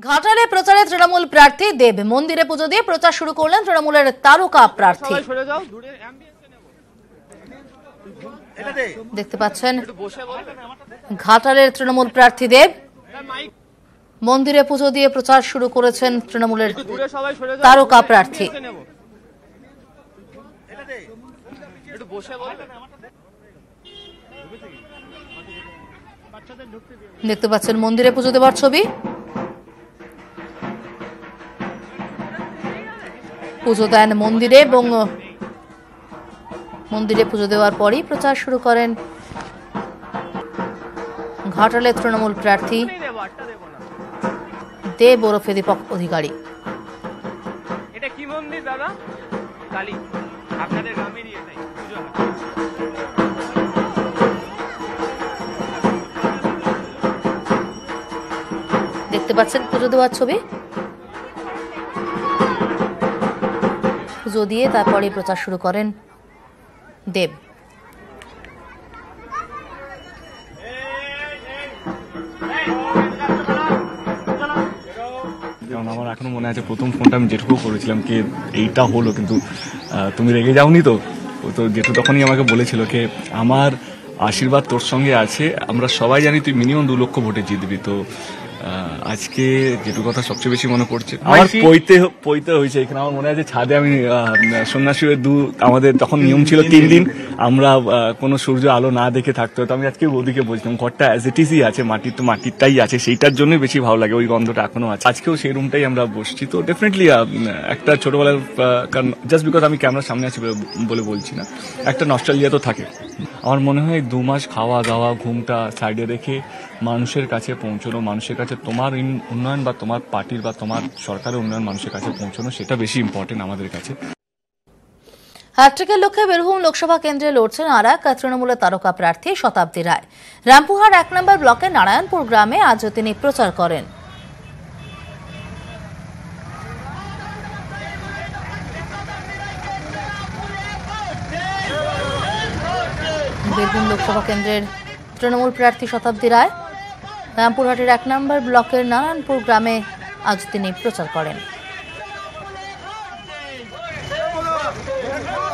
ঘাটালে প্রচারে তৃণমূল প্রার্থী দেব মন্দিরে পুজো দিয়ে প্রচার শুরু করলেন তৃণমূলের তারকা প্রার্থী। দেখতে পাচ্ছেন ঘাটালের তৃণমূল প্রার্থী দেব মন্দিরে পুজো দিয়ে প্রচার শুরু করেছেন তৃণমূলের তারকা প্রার্থী। দেখতে পাচ্ছেন মন্দিরে পুজো দেওয়ার ছবি। পুজো দেন মন্দিরে এবং মন্দিরে পুজো দেওয়ার পরই প্রচার শুরু করেন ঘাটালের তৃণমূল প্রার্থী দেব ওরফে দীপক অধিকারী। এটা কি মন্দির দাদা? কালী। আপনাদের গ্রামেরই এটাই পুজো হয়। দেখতে পাচ্ছেন পুজো দেওয়ার ছবি। পুজো দিয়ে তারপরে প্রচার শুরু করেন দেব। কারণ আমার এখনো মনে আছে প্রথম ফোনটা আমি জেঠুকে করেছিলাম কি এইটা হলো, কিন্তু তুমি রেগে যাওনি তো? তো জেঠু তখনই আমাকে বলেছিল কি আমার আশীর্বাদ তোর সঙ্গে আছে, আমরা সবাই জানি তুই মিনিমাম 2 লক্ষ ভোটে জিতবি। তো আজকে যেটুকু কথা সবচেয়ে বেশি মনে পড়ছে আমার পইতে হয়েছে এখানে। আমার মনে আছে ছাদে আমি সন্ন্যাসী আমাদের তখন নিয়ম ছিল 3 দিন আমরা কোনো সূর্য আলো না দেখে থাকতে হতো। আমি আজকে ওদিকে বলছিলাম ঘরটা অ্যাজ ইট ইজই আছে, মাটির তো মাটিরটাই আছে, সেইটার জন্যই বেশি ভালো লাগে, ওই গন্ধটা এখনো আছে। আজকেও সেই রুমটাই আমরা বসছি। তো ডেফিনেটলি একটা ছোটবেলার, কারণ জাস্ট বিকজ আমি ক্যামেরার সামনে আছি বলে বলছি না, একটা নস্টালজিয়া তো থাকে। আমার মনে হয় 2 মাস খাওয়া দাওয়া ঘুমটা সাইডে রেখে মানুষের কাছে পৌঁছানো, মানুষের কাছে তোমার উন্নয়ন বা তোমার পার্টির বা তোমার সরকারের উন্নয়ন মানুষের কাছে পৌঁছানো, সেটা বেশি ইম্পর্টেন্ট আমাদের কাছে। হ্যাট্রিকের লক্ষ্যে বীরভূম লোকসভা কেন্দ্রে লড়ছেন আর এক তৃণমূলের তারকা প্রার্থী শতাব্দী রায়। রামপুরহাট 1 নম্বর ব্লকের নারায়ণপুর গ্রামে আজ তিনি প্রচার করেন। বীরভূম লোকসভা কেন্দ্রের তৃণমূল প্রার্থী শতাব্দী রায় রামপুরহাটের 1 নম্বর ব্লকের নারায়ণপুর গ্রামে আজ তিনি প্রচার করেন।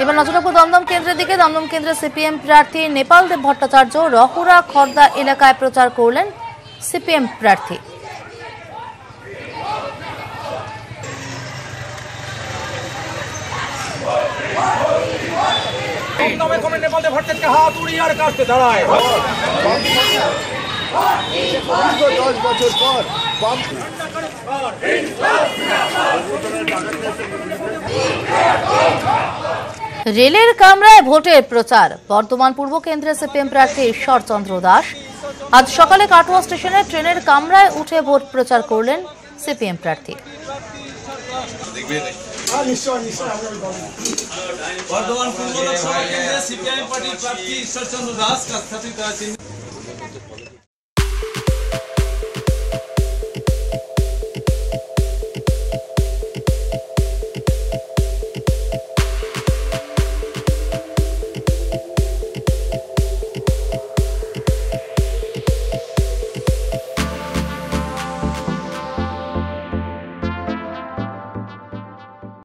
এবার নজর রাখবো দমদম কেন্দ্রের দিকে। দমদম কেন্দ্রে সিপিএম প্রার্থী নেপাল দেব ভট্টাচার্য রহুরা খর্দা এলাকায় প্রচার করলেন সিপিএম প্রার্থী। নেপাল দেব ভট্টাচার্যকে হাত উড়িয়ে আর কাটতে দাঁড়ায়। 10 বছর পর রেলের কামরায় ভোটের প্রচার। বর্ধমান পূর্ব কেন্দ্রের সিপিএম প্রার্থী ঈশ্বরচন্দ্র দাস আজ সকালে কাটোয়া স্টেশনে ট্রেনের কামরায় উঠে ভোট প্রচার করলেন সিপিএম প্রার্থী। বর্ধমান পূর্ব লোকসভা কেন্দ্রে সিপিআইএম পার্টির প্রার্থী ঈশ্বরচন্দ্র দাস